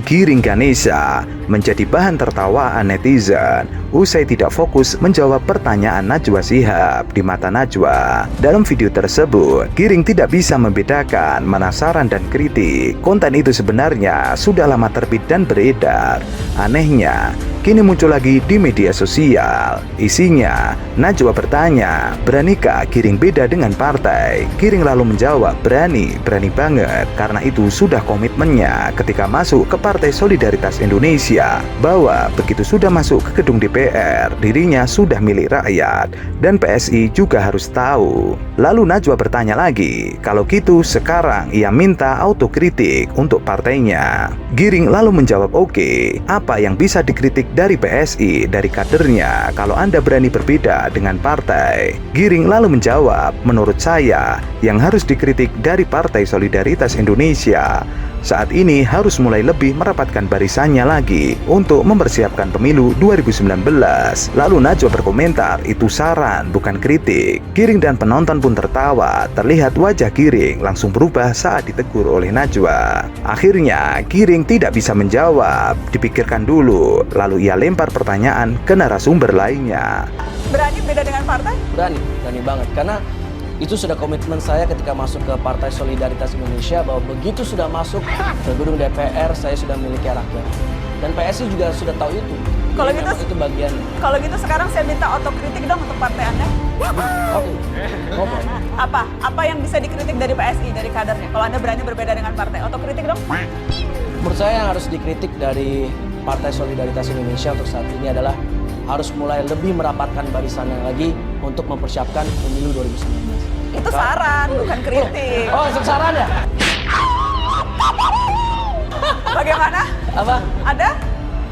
Giring Ganesha menjadi bahan tertawaan netizen usai tidak fokus menjawab pertanyaan Najwa Shihab di mata Najwa. Dalam video tersebut, Giring tidak bisa membedakan mana saran dan kritik. Konten itu sebenarnya sudah lama terbit dan beredar. Anehnya, kini muncul lagi di media sosial. Isinya, Najwa bertanya, beranikah Giring beda dengan partai? Giring lalu menjawab, berani banget, karena itu sudah komitmennya ketika masuk ke Partai Solidaritas Indonesia, bahwa begitu sudah masuk ke gedung DPR, dirinya sudah milik rakyat, dan PSI juga harus tahu. Lalu Najwa bertanya lagi, kalau gitu sekarang ia minta autokritik untuk partainya. Giring lalu menjawab, oke, apa yang bisa dikritik dari PSI, dari kadernya, kalau Anda berani berbeda dengan partai? Giring lalu menjawab, menurut saya, yang harus dikritik dari Partai Solidaritas Indonesia saat ini harus mulai lebih merapatkan barisannya lagi untuk mempersiapkan pemilu 2019. Lalu Najwa berkomentar, itu saran bukan kritik. Giring dan penonton pun tertawa. Terlihat wajah Giring langsung berubah saat ditegur oleh Najwa. Akhirnya Giring tidak bisa menjawab, dipikirkan dulu. Lalu ia lempar pertanyaan ke narasumber lainnya. Berani beda dengan partai? Berani banget, karena itu sudah komitmen saya ketika masuk ke Partai Solidaritas Indonesia, bahwa begitu sudah masuk ke gedung DPR, saya sudah memiliki rakyat. Dan PSI juga sudah tahu itu. Kalau gitu, itu bagian. Kalau gitu sekarang saya minta otokritik dong untuk partai Anda. Oke. Apa yang bisa dikritik dari PSI, dari kadernya? Kalau Anda berani berbeda dengan partai, otokritik dong. Menurut saya yang harus dikritik dari Partai Solidaritas Indonesia untuk saat ini adalah harus mulai lebih merapatkan barisannya lagi untuk mempersiapkan pemilu 2019. Itu saran, bukan kritik. Oh, itu saran ya? Bagaimana? Apa? Ada?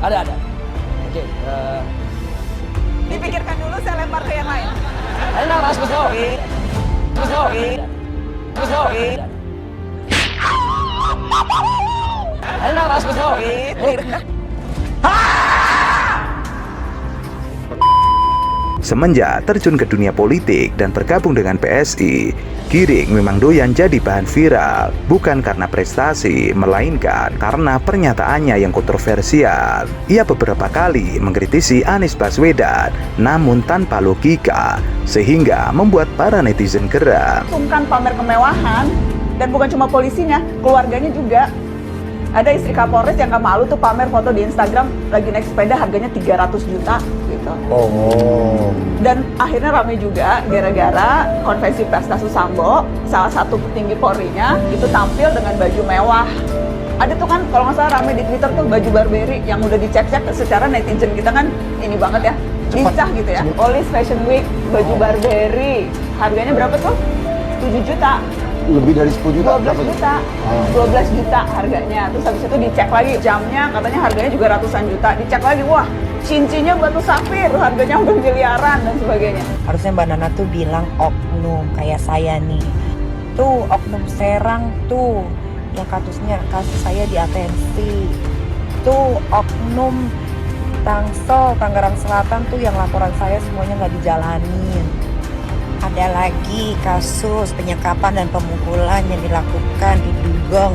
Ada. Oke. Dipikirkan dulu, saya lempar ke yang lain. Ayo nang, ras besok. Besok. Besok. Ayo nang, ras besok. Semenjak terjun ke dunia politik dan bergabung dengan PSI, Giring memang doyan jadi bahan viral, bukan karena prestasi, melainkan karena pernyataannya yang kontroversial. Ia beberapa kali mengkritisi Anies Baswedan, namun tanpa logika, sehingga membuat para netizen geram. Sungkan pamer kemewahan, dan bukan cuma polisinya, keluarganya juga. Ada istri Kapolres yang gak malu tuh pamer foto di Instagram lagi naik sepeda harganya 300 juta gitu. Oh. Dan akhirnya rame juga gara-gara konferensi pers kasus Sambo, salah satu petinggi Polri-nya itu tampil dengan baju mewah. Ada tuh kan kalau nggak salah rame di Twitter tuh baju Burberry yang udah dicek-cek secara netizen kita kan ini banget ya, lincah gitu ya. Olis Fashion Week baju Burberry harganya berapa tuh? 7 juta. Lebih dari 10 juta? 12 juta. 12 juta harganya. Terus habis itu dicek lagi jamnya, katanya harganya juga ratusan juta. Dicek lagi, wah cincinnya batu safir, harganya udah miliaran dan sebagainya. Harusnya Mbak Nana tuh bilang oknum kayak saya nih. Tuh oknum Serang tuh yang kasus saya diatensi. Tuh oknum Tangsel, Tangerang Selatan tuh yang laporan saya semuanya nggak dijalanin. Ada lagi kasus penyekapan dan pemukulan yang dilakukan di Dugong,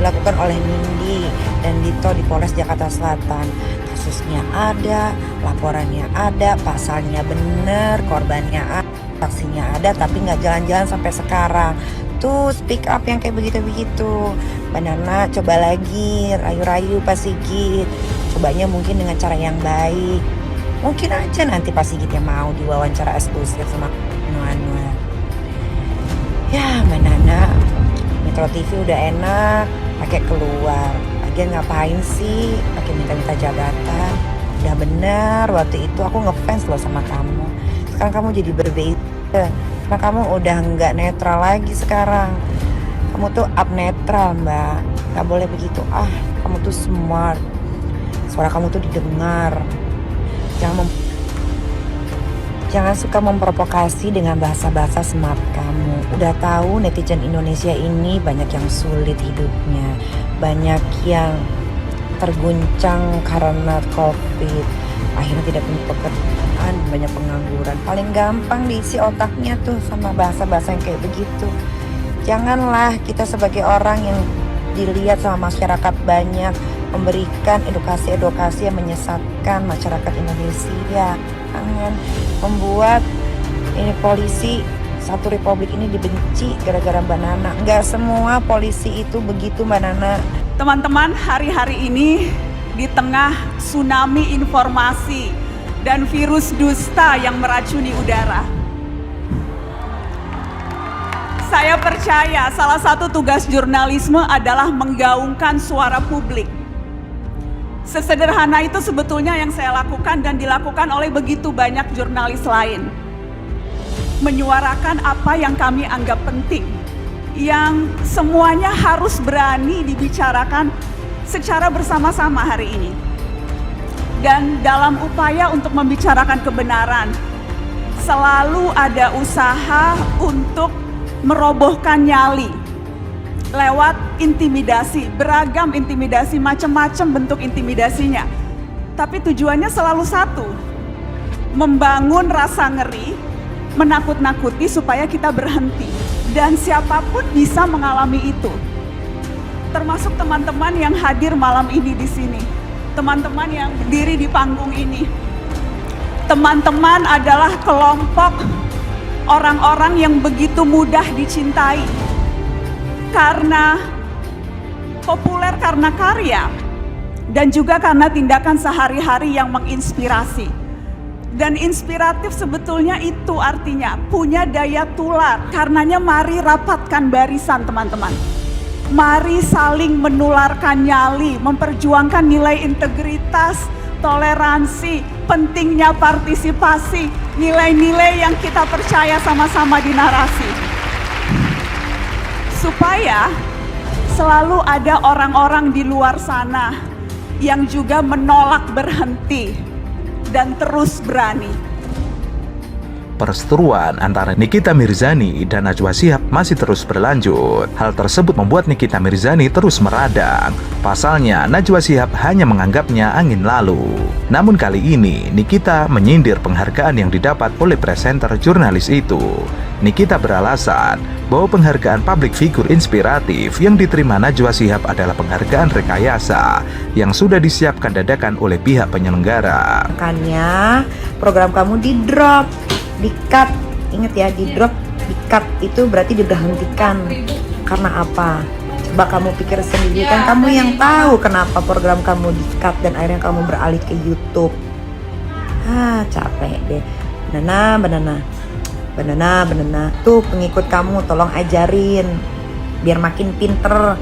dilakukan oleh Nindi dan Dito di Polres Jakarta Selatan. Kasusnya ada, laporannya ada, pasalnya bener, korbannya ada, saksinya ada, tapi nggak jalan-jalan sampai sekarang. Tuh speak up yang kayak begitu-begitu. Mbak Nana coba lagi, rayu-rayu Pak Sigit. Cobanya mungkin dengan cara yang baik. Mungkin aja nanti Pak Sigit yang mau diwawancara eksklusif sama Anwar. Ya Mbak Nana, Metro TV udah enak, pakai keluar. Lagian ngapain sih pakai minta-minta jabatan? Udah bener, waktu itu aku ngefans loh sama kamu. Sekarang kamu jadi berbeda. Karena kamu udah nggak netral lagi sekarang. Kamu tuh up netral Mbak. Gak boleh begitu. Kamu tuh smart. Suara kamu tuh didengar. Jangan suka memprovokasi dengan bahasa-bahasa smart kamu. Udah tahu netizen Indonesia ini banyak yang sulit hidupnya. Banyak yang terguncang karena COVID. Akhirnya tidak punya pekerjaan, banyak pengangguran. Paling gampang diisi otaknya tuh sama bahasa-bahasa yang kayak begitu. Janganlah kita sebagai orang yang dilihat sama masyarakat banyak memberikan edukasi-edukasi yang menyesatkan masyarakat Indonesia, jangan membuat ini polisi satu republik ini dibenci gara-gara Mbak Nana. Nggak semua polisi itu begitu, Mbak Nana. Teman-teman, hari-hari ini di tengah tsunami informasi dan virus dusta yang meracuni udara, saya percaya salah satu tugas jurnalisme adalah menggaungkan suara publik. Sesederhana itu sebetulnya yang saya lakukan dan dilakukan oleh begitu banyak jurnalis lain. Menyuarakan apa yang kami anggap penting, yang semuanya harus berani dibicarakan secara bersama-sama hari ini. Dan dalam upaya untuk membicarakan kebenaran, selalu ada usaha untuk merobohkan nyali lewat intimidasi, beragam intimidasi, macam-macam bentuk intimidasinya. Tapi tujuannya selalu satu, membangun rasa ngeri, menakut-nakuti supaya kita berhenti. Dan siapapun bisa mengalami itu, termasuk teman-teman yang hadir malam ini di sini, teman-teman yang berdiri di panggung ini. Teman-teman adalah kelompok orang-orang yang begitu mudah dicintai karena populer, karena karya, dan juga karena tindakan sehari-hari yang menginspirasi. Dan inspiratif sebetulnya itu artinya punya daya tular. Karenanya mari rapatkan barisan teman-teman. Mari saling menularkan nyali, memperjuangkan nilai integritas, toleransi, pentingnya partisipasi, nilai-nilai yang kita percaya sama-sama di narasi. Supaya selalu ada orang-orang di luar sana yang juga menolak berhenti dan terus berani. Perseteruan antara Nikita Mirzani dan Najwa Shihab masih terus berlanjut. Hal tersebut membuat Nikita Mirzani terus meradang. Pasalnya, Najwa Shihab hanya menganggapnya angin lalu. Namun kali ini, Nikita menyindir penghargaan yang didapat oleh presenter jurnalis itu. Nikita beralasan bahwa penghargaan public figure inspiratif yang diterima Najwa Shihab adalah penghargaan rekayasa yang sudah disiapkan dadakan oleh pihak penyelenggara. Makanya program kamu di-drop, di-cut. Ingat ya, di-drop, di-cut itu berarti diberhentikan. Karena apa? Coba kamu pikir sendiri, kan kamu yang tahu kenapa program kamu di-cut dan akhirnya kamu beralih ke YouTube. Capek deh. Banana. Tuh pengikut kamu tolong ajarin biar makin pinter.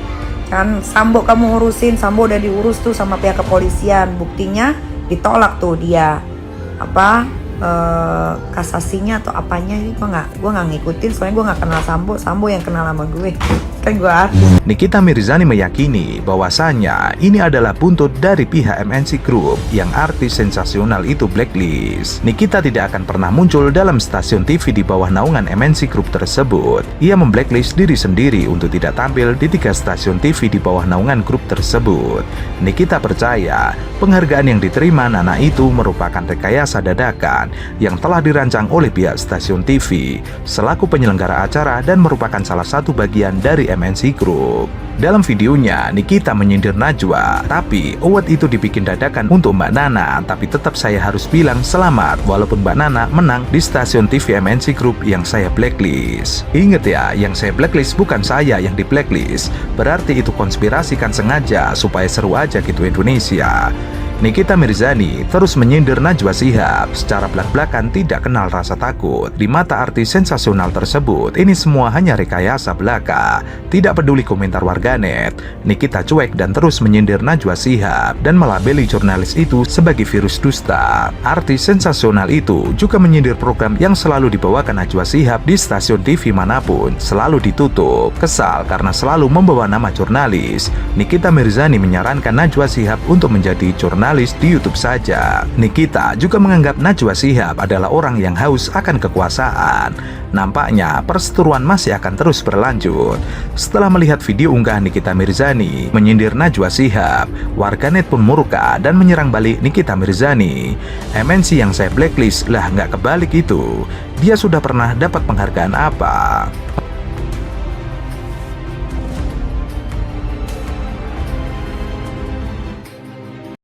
Kan Sambo kamu urusin, Sambo udah diurus tuh sama pihak kepolisian. Buktinya ditolak tuh dia kasasinya atau apanya. Gue nggak ngikutin, soalnya gue nggak kenal Sambo yang kenal sama gue. Kan gue Nikita Mirzani meyakini bahwasannya ini adalah buntut dari pihak MNC Group yang artis sensasional itu blacklist. Nikita tidak akan pernah muncul dalam stasiun TV di bawah naungan MNC Group tersebut. Ia memblacklist diri sendiri untuk tidak tampil di 3 stasiun TV di bawah naungan grup tersebut. Nikita percaya penghargaan yang diterima Nana itu merupakan rekayasa dadakan yang telah dirancang oleh pihak stasiun TV selaku penyelenggara acara dan merupakan salah satu bagian dari MNC Group. Dalam videonya, Nikita menyindir Najwa, tapi award itu dibikin dadakan untuk Mbak Nana, tapi tetap saya harus bilang selamat walaupun Mbak Nana menang di stasiun TV MNC Group yang saya blacklist. Ingat ya, yang saya blacklist bukan saya yang di blacklist. Berarti itu konspirasi kan sengaja supaya seru aja gitu Indonesia. Nikita Mirzani terus menyindir Najwa Shihab secara belak-belakan tidak kenal rasa takut. Di mata artis sensasional tersebut, ini semua hanya rekayasa belaka. Tidak peduli komentar warganet, Nikita cuek dan terus menyindir Najwa Shihab dan melabeli jurnalis itu sebagai virus dusta. Artis sensasional itu juga menyindir program yang selalu dibawakan Najwa Shihab di stasiun TV manapun, selalu ditutup. Kesal karena selalu membawa nama jurnalis, Nikita Mirzani menyarankan Najwa Shihab untuk menjadi jurnalis di YouTube saja. Nikita juga menganggap Najwa Shihab adalah orang yang haus akan kekuasaan. Nampaknya perseteruan masih akan terus berlanjut. Setelah melihat video unggahan Nikita Mirzani menyindir Najwa Shihab, warganet pun murka dan menyerang balik Nikita Mirzani. MNC yang saya blacklist lah nggak kebalik itu. Dia sudah pernah dapat penghargaan apa?